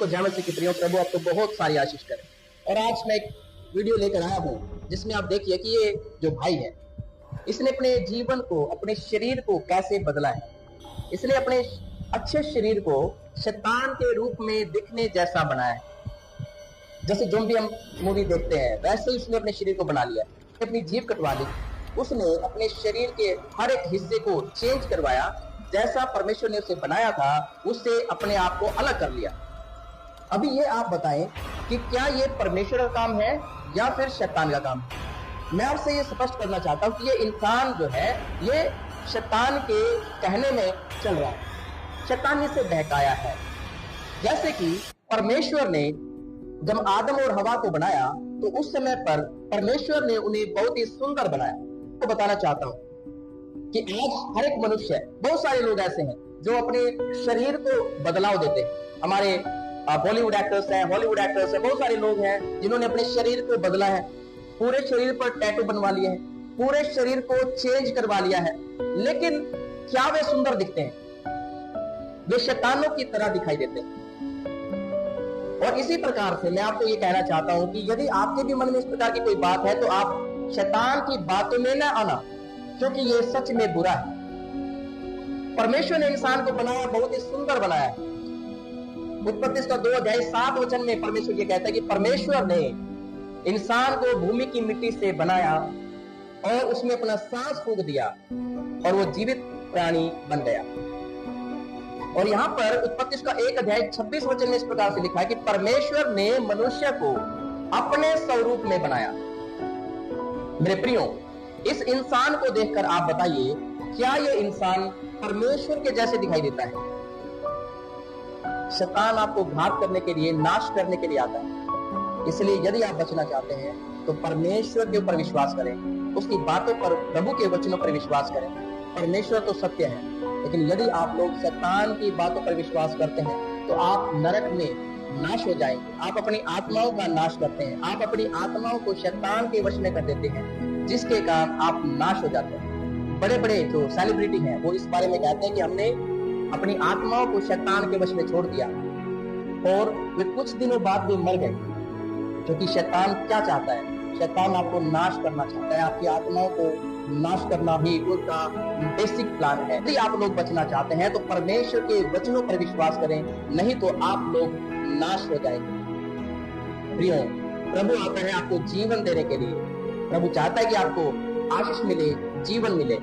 सबको जय मसीह की प्रियो, प्रभु आपको बहुत सारी आशीष करे। और आज मैं एक वीडियो लेकर आया हूँ जिसमें आप देखिए कि ये जो भाई है, इसने अपने जीवन को, अपने शरीर को कैसे बदला है। इसने अपने अच्छे शरीर को शैतान के रूप में दिखने जैसा बनाया है। जैसे जो भी हम मूवी देखते हैं वैसे ही उसने अपने शरीर को बना लिया, अपनी जीभ कटवा ली। उसने अपने शरीर के हर एक हिस्से को चेंज करवाया, जैसा परमेश्वर ने उसे बनाया था उससे अपने आप को अलग कर लिया। अभी ये आप बताएं कि क्या ये परमेश्वर का काम है या फिर शैतान का काम है। मैं आपसे ये स्पष्ट करना चाहता हूं कि ये इंसान जो है ये शैतान के कहने में चल रहा है। शैतान ने इसे बहकाया है। जैसे कि परमेश्वर ने जब आदम और हवा को बनाया तो उस समय पर परमेश्वर ने उन्हें बहुत ही सुंदर बनाया। तो बताना चाहता हूं कि आज हर एक मनुष्य, बहुत सारे लोग ऐसे हैं जो अपने शरीर को बदलाव देते हैं। हमारे बॉलीवुड एक्टर्स हैं, हॉलीवुड एक्टर्स हैं, बहुत सारे लोग हैं जिन्होंने अपने शरीर को बदला है। पूरे शरीर पर टैटू बनवा लिए हैं, पूरे शरीर को चेंज करवा लिया है, लेकिन क्या वे सुंदर दिखते हैं? वे शैतानों की तरह दिखाई देते हैं। और इसी प्रकार से मैं आपको ये कहना चाहता हूं कि यदि आपके भी मन में इस प्रकार की कोई बात है तो आप शैतान की बातों में न आना, क्योंकि ये सच में बुरा है। परमेश्वर ने इंसान को बनाया, बहुत ही सुंदर बनाया है। उत्पत्ति का 2:7 में परमेश्वर ये कहता है कि परमेश्वर ने इंसान को भूमि की मिट्टी से बनाया और उसमें अपना सांस फूंक दिया और वो जीवित प्राणी बन गया। और यहाँ पर उत्पत्ति का 1:26 में इस प्रकार से लिखा है कि परमेश्वर ने मनुष्य को अपने स्वरूप में बनाया। मेरे प्रियो, इस इंसान को देखकर आप बताइए, क्या यह इंसान परमेश्वर के जैसे दिखाई देता है? शैतान आपको घात करने के लिए, नाश करने के लिए आता है। इसलिए यदि आप बचना चाहते हैं तो परमेश्वर के ऊपर विश्वास करें, उसकी बातों पर, प्रभु के वचनों पर विश्वास करें। परमेश्वर तो सत्य है, लेकिन यदि आप लोग शैतान की बातों पर विश्वास करते हैं तो आप नरक में नाश हो जाएंगे। आप अपनी आत्माओं का नाश करते हैं, आप अपनी आत्माओं को शैतान के वश में कर देते हैं, जिसके कारण आप नाश हो जाते हैं। बड़े बड़े जो सेलिब्रिटी हैं वो इस बारे में कहते हैं कि हमने अपनी आत्माओं को शैतान के वश में छोड़ दिया और वे कुछ दिनों बाद भी मर गए। क्योंकि शैतान क्या चाहता है? शैतान आपको नाश करना चाहता है, आपकी आत्माओं को नाश करना ही उसका बेसिक प्लान है। यदि आप लोग बचना चाहते हैं तो परमेश्वर के वचनों पर विश्वास करें, नहीं तो आप लोग नाश हो जाएंगे। प्रियो, प्रभु आता है आपको जीवन देने के लिए। प्रभु चाहता है कि आपको आशीष मिले, जीवन मिले।